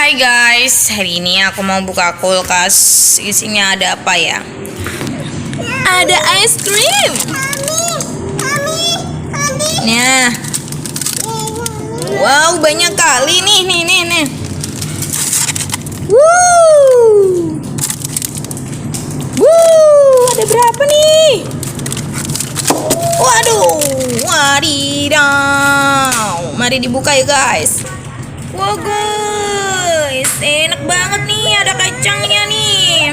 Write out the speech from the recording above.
Hai guys, hari ini aku mau buka kulkas. Isinya ada apa ya? Ada ice cream. Nah, wow banyak kali nih. Ada berapa nih? Waduh, wadidaw. Mari dibuka ya guys. Wow guys, enak banget nih, ada kacangnya nih.